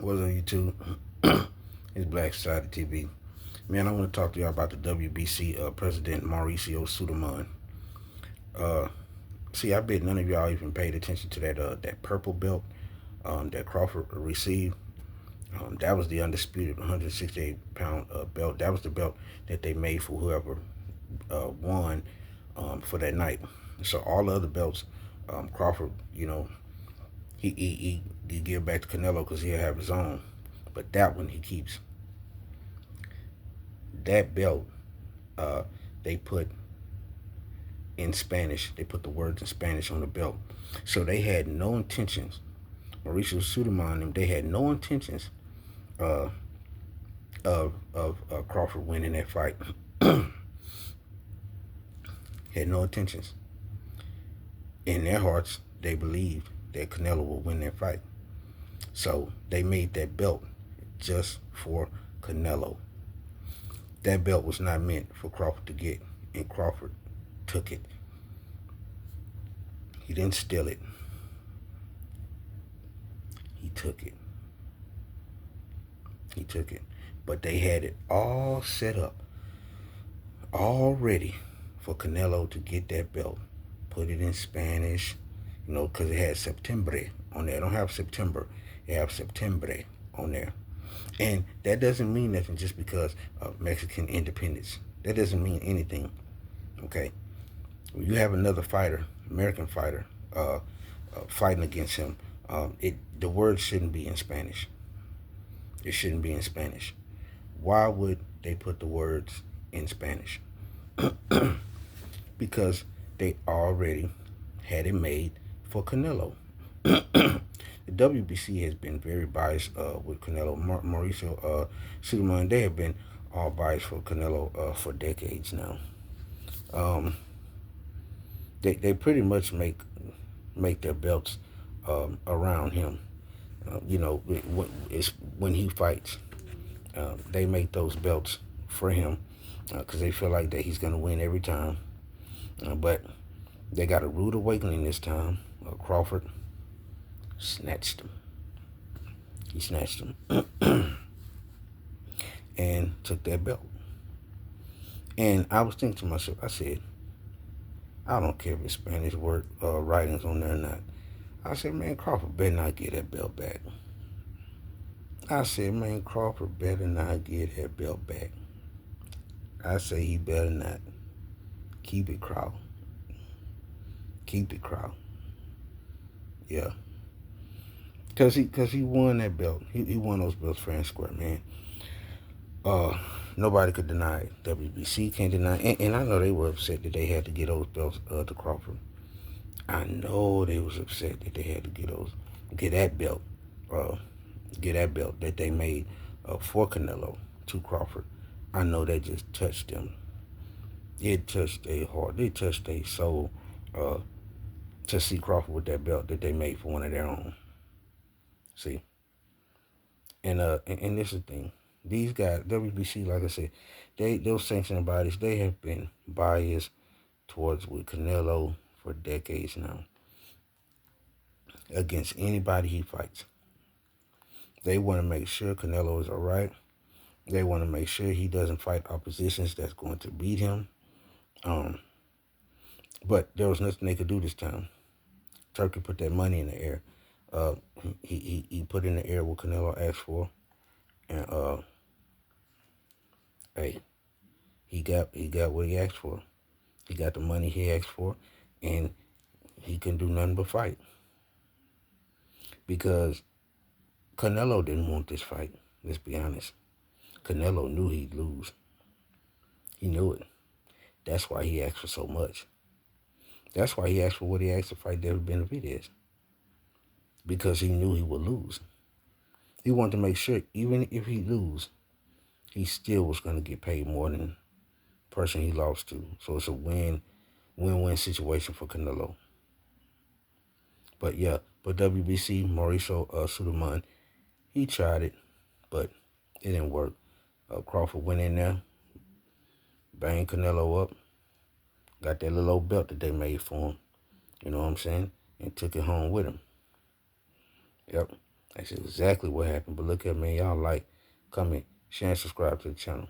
What's up, YouTube? It's Black Society TV. Man, I want to talk to y'all about the WBC President Mauricio Sulaiman. Uh, See, I bet none of y'all even paid attention to that purple belt that Crawford received. That was the undisputed 168-pound belt. That was the belt that they made for whoever won for that night. So all the other belts, Crawford, he give back to Canelo because he'll have his own. But that one he keeps. That belt, uh, they put in Spanish. They put the words in Spanish on the belt. So they had no intentions. Mauricio Sulaiman, they had no intentions uh, of Crawford winning that fight. Had no intentions. In their hearts, they believed that Canelo would win that fight. So they made that belt just for Canelo. That belt was not meant for Crawford to get, and Crawford took it. He didn't steal it. He took it. He took it. But they had it all set up, all ready for Canelo to get that belt. Put it in Spanish, because it had Septembre on there. It don't have September. It have Septembre on there. And that doesn't mean nothing just because of Mexican independence. That doesn't mean anything, okay? When you have another fighter, American fighter, fighting against him, the words shouldn't be in Spanish. It shouldn't be in Spanish. Why would they put the words in Spanish? Because they already had it made for Canelo. The WBC has been very biased with Canelo. Mauricio Sulaiman, they have been all biased for Canelo for decades now. They pretty much make their belts around him. It's when he fights, they make those belts for him because they feel like that he's going to win every time. But they got a rude awakening this time. Crawford snatched him. He snatched him and took that belt. And I was thinking to myself, I said, I don't care if it's Spanish word writings on there or not. I said, man, Crawford better not get that belt back. I said, man, Crawford better not get that belt back. I say he better not. Keep it, Craw. Keep it, Craw. Yeah. Because he won that belt. He won those belts fair and square, man. Nobody could deny it. WBC can't deny it. And I know they were upset that they had to get those belts to Crawford. I know they was upset that they had to get that belt that they made for Canelo to Crawford. I know that just touched them. It touched their heart. It touched their soul to see Crawford with that belt that they made for one of their own. See? And this is the thing. These guys, WBC, like I said, those sanctioning bodies, they have been biased towards with Canelo for decades now. Against anybody he fights. They want to make sure Canelo is all right. They want to make sure he doesn't fight oppositions that's going to beat him. But there was nothing they could do this time. Turkey put that money in the air. He put in the air what Canelo asked for. And hey, he got what he asked for. He got the money he asked for, and he couldn't do nothing but fight. Because Canelo didn't want this fight, let's be honest. Canelo knew he'd lose. He knew it. That's why he asked for so much. That's why he asked for what he asked to fight David Benavidez. Because he knew he would lose. He wanted to make sure, even if he lose, he still was going to get paid more than the person he lost to. So it's a win-win situation for Canelo. But yeah, WBC, Mauricio Sulaiman, he tried it, but it didn't work. Crawford went in there, banged Canelo up, got that little old belt that they made for him, you know what I'm saying, and took it home with him. Yep. That's exactly what happened. But look at me, y'all like, comment, share, and subscribe to the channel.